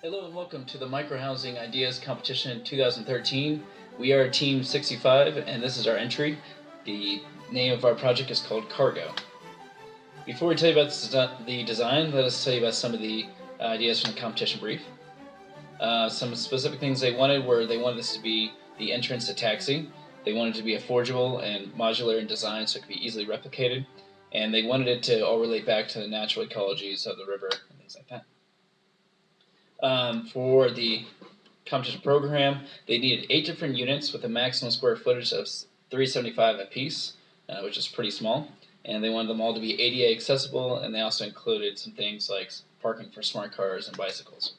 Hello and welcome to the Microhousing Ideas Competition 2013. We are Team 65 and this is our entry. The name of our project is called Cargo. Before we tell you about the design, let us tell you about some of the ideas from the competition brief. Some specific things they wanted were they wanted this to be the entrance to taxi. They wanted it to be affordable and modular in design so it could be easily replicated. And they wanted it to all relate back to the natural ecologies of the river and things like that. For the competition program, they needed 8 different units with a maximum square footage of 375 apiece, which is pretty small. And they wanted them all to be ADA accessible, and they also included some things like parking for smart cars and bicycles.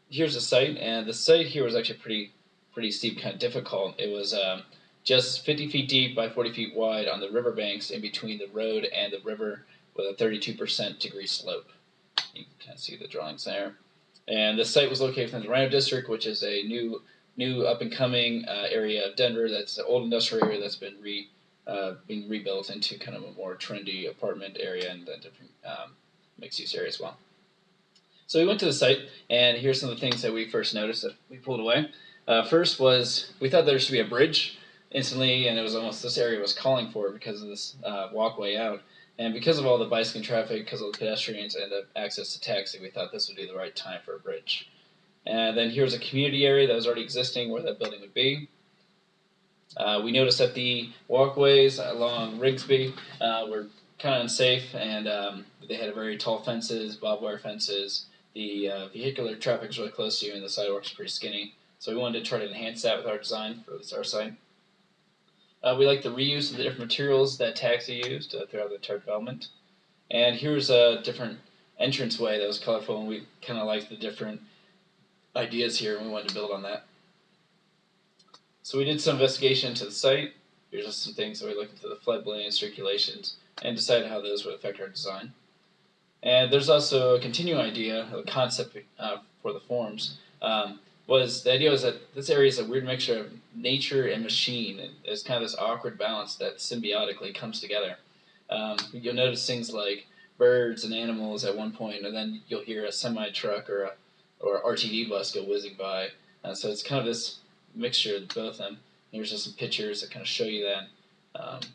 Here's the site, and the site here was actually pretty steep, kind of difficult. It was just 50 feet deep by 40 feet wide on the riverbanks in between the road and the river with a 32% degree slope. You can kind of see the drawings there. And the site was located in the Rhino District, which is a new up-and-coming area of Denver. That's an old industrial area that's been being rebuilt into kind of a more trendy apartment area and a different mixed-use area as well. So we went to the site, and here's some of the things that we first noticed that we pulled away. First was we thought there should be a bridge instantly, and it was almost this area was calling for it because of this walkway out. And because of all the bicycling traffic, because of the pedestrians and the access to taxi, we thought this would be the right time for a bridge. And then here's a community area that was already existing where that building would be. We noticed that the walkways along Rigsby were kind of unsafe, and they had very tall fences, barbed wire fences. The vehicular traffic was really close to you, and the sidewalks were pretty skinny. So we wanted to try to enhance that with our design for our site. We like the reuse of the different materials that taxi used throughout the entire development. And here's a different entranceway that was colorful, and we kind of liked the different ideas here, and we wanted to build on that. So we did some investigation into the site. Here's just some things that we looked into the floodplain circulations and decided how those would affect our design. And there's also a continuing idea, a concept for the forms. The idea was that this area is a weird mixture of nature and machine. And there's kind of this awkward balance that symbiotically comes together. You'll notice things like birds and animals at one point, and then you'll hear a semi-truck or RTD bus go whizzing by. So it's kind of this mixture of both of them. Here's just some pictures that kind of show you that.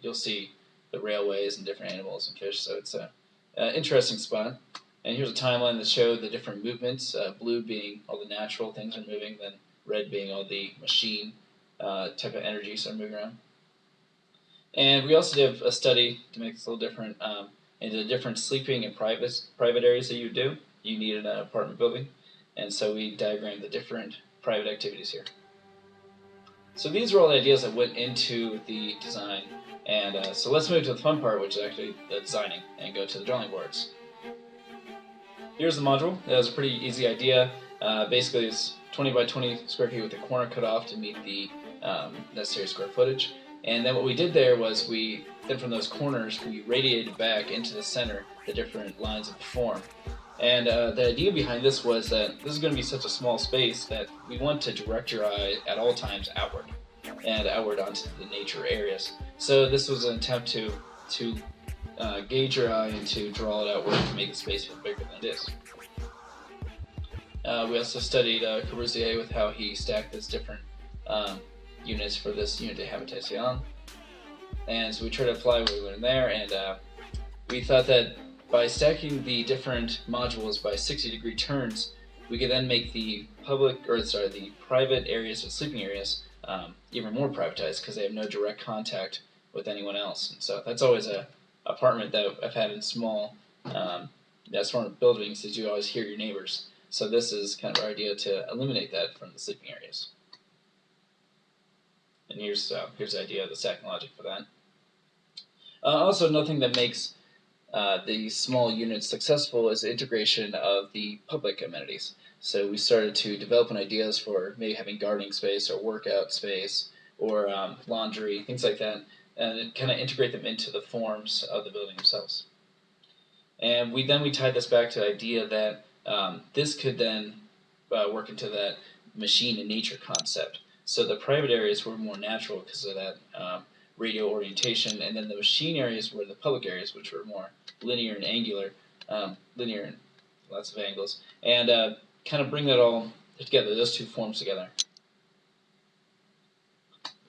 You'll see the railways and different animals and fish. So it's an interesting spot. And here's a timeline that showed the different movements, blue being all the natural things are moving, then red being all the machine type of energies are moving around. And we also did a study to make this a little different into the different sleeping and private areas that you do. You need in an apartment building. And so we diagrammed the different private activities here. So these were all the ideas that went into the design. And so let's move to the fun part, which is actually the designing, and go to the drawing boards. Here's the module. That was a pretty easy idea. Basically, it's 20 by 20 square feet with a corner cut off to meet the necessary square footage. And then what we did there was then from those corners, we radiated back into the center the different lines of the form. And the idea behind this was that this is going to be such a small space that we want to direct your eye at all times outward and outward onto the nature areas. So this was an attempt to gauge your eye and to draw it outward to make the space feel bigger than it is. We also studied Corbusier with how he stacked his different units for this unité habitation. And so we tried to apply what we learned there, and we thought that by stacking the different modules by 60-degree turns, we could then make the private areas or sleeping areas even more privatized because they have no direct contact with anyone else. And so that's always a apartment that I've had in small buildings is you always hear your neighbors. So this is kind of our idea to eliminate that from the sleeping areas. And here's the idea of the stacking logic for that. Also, another thing that makes these small units successful is the integration of the public amenities. So we started to develop ideas for maybe having gardening space or workout space or laundry, things like that, and kind of integrate them into the forms of the building themselves. And we tied this back to the idea that this could then work into that machine and nature concept. So the private areas were more natural because of that radial orientation, and then the machine areas were the public areas, which were more linear and angular, linear and lots of angles, and kind of bring that all together, those two forms together.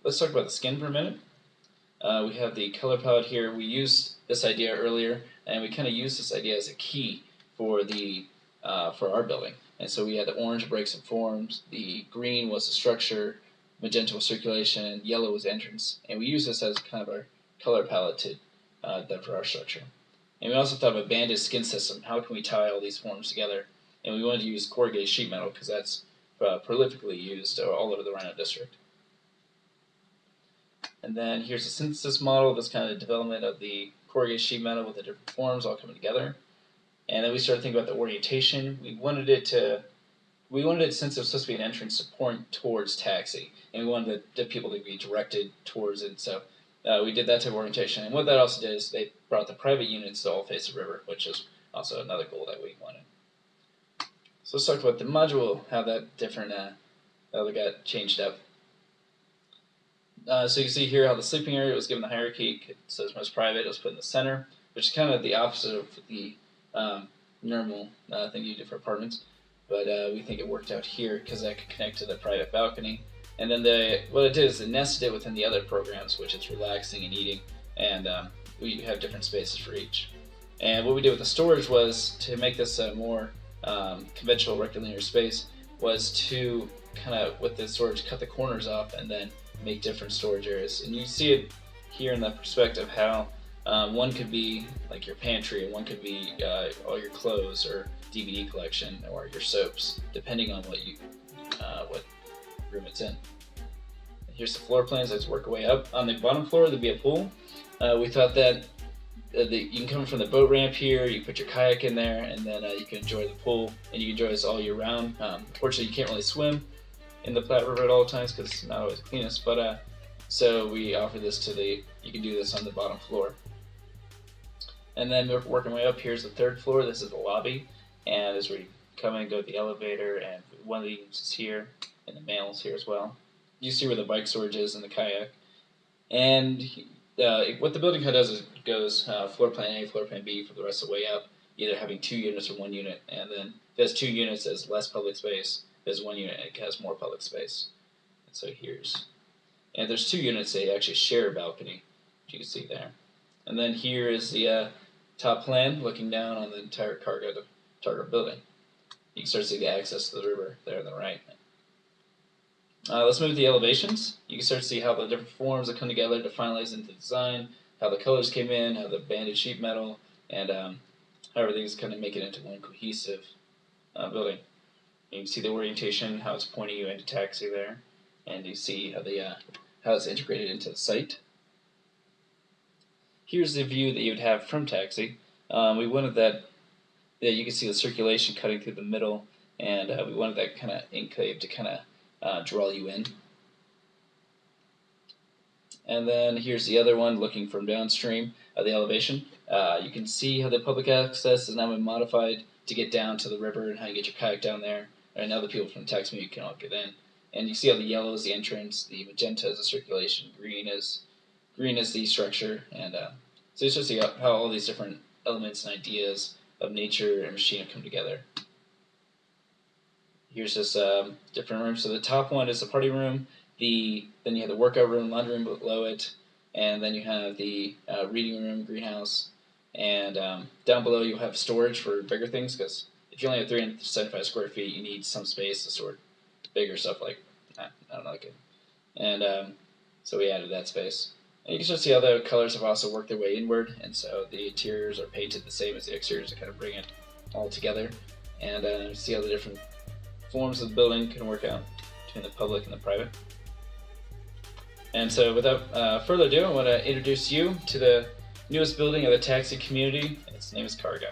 Let's talk about the skin for a minute. We have the color palette here. We used this idea earlier, and we kind of used this idea as a key for our building. And so we had the orange breaks and forms, the green was the structure, magenta was circulation, and yellow was entrance. And we used this as kind of our color palette for our structure. And we also thought of a banded skin system. How can we tie all these forms together? And we wanted to use corrugated sheet metal because that's prolifically used all over the Rhino district. And then here's a synthesis model. That's kind of the development of the corrugated sheet metal with the different forms all coming together. And then we started thinking about the orientation. We wanted it, since it was supposed to be an entrance, to point towards Taxi. And we wanted the people to be directed towards it. So we did that type of orientation. And what that also did is they brought the private units to all face the river, which is also another goal that we wanted. So let's talk about the module, how that got changed up. So you can see here how the sleeping area was given the hierarchy. So it's most private, it was put in the center, which is kind of the opposite of the normal thing you do for apartments. But we think it worked out here because that could connect to the private balcony. And then what it did is it nested it within the other programs, which is relaxing and eating, and we have different spaces for each. And what we did with the storage was to make this a more conventional rectilinear space, was to kind of, with the storage, cut the corners off and then make different storage areas. And you see it here in the perspective how one could be like your pantry, and one could be all your clothes or DVD collection or your soaps, depending on what room it's in. And here's the floor plans. Let's work our way up. On the bottom floor, there'd be a pool. We thought that you can come from the boat ramp here, you put your kayak in there, and then you can enjoy the pool, and you can enjoy this all year round. Unfortunately, you can't really swim in the Platte River at all times because it's not always the cleanest, but so we offer this you can do this on the bottom floor. And then we're working our way up. Here's the third floor. This is the lobby, and this is where you come in and go to the elevator, and one of the units is here, and the mail is here as well. You see where the bike storage is and the kayak. And what the building code does is it goes floor plan A, floor plan B for the rest of the way up, either having 2 units or 1 unit. And then if it has 2 units, it has less public space. If it has 1 unit, it has more public space. And so and there's 2 units, they actually share a balcony, which you can see there. And then here is the top plan looking down on the entire cargo building. You can start to see the access to the river there on the right. Let's move to the elevations. You can start to see how the different forms that come together to finalize into design, how the colors came in, how the banded sheet metal, and how everything's kind of making it into one cohesive building. You can see the orientation, how it's pointing you into Taxi there, and you see how it's integrated into the site. Here's the view that you would have from Taxi. We wanted that you can see the circulation cutting through the middle, and we wanted that kind of enclave to kind of draw you in. And then here's the other one looking from downstream of the elevation. You can see how the public access has now been modified to get down to the river and how you get your kayak down there. And now the people from the Taxi community can all get in. And you see how the yellow is the entrance, the magenta is the circulation, green is the structure, and so it's just how all these different elements and ideas of nature and machine have come together. Here's just different rooms. So the top one is the party room. Then you have the workout room, laundry room below it, and then you have the reading room, greenhouse, and down below you'll have storage for bigger things, because if you only have 375 square feet, you need some space to store bigger stuff like, I don't know, and so we added that space. And you can just see how the colors have also worked their way inward, and so the interiors are painted the same as the exteriors to kind of bring it all together, and see how the different forms of the building can work out between the public and the private. And so without further ado, I want to introduce you to the newest building of the Taxi community. Its name is Cargo.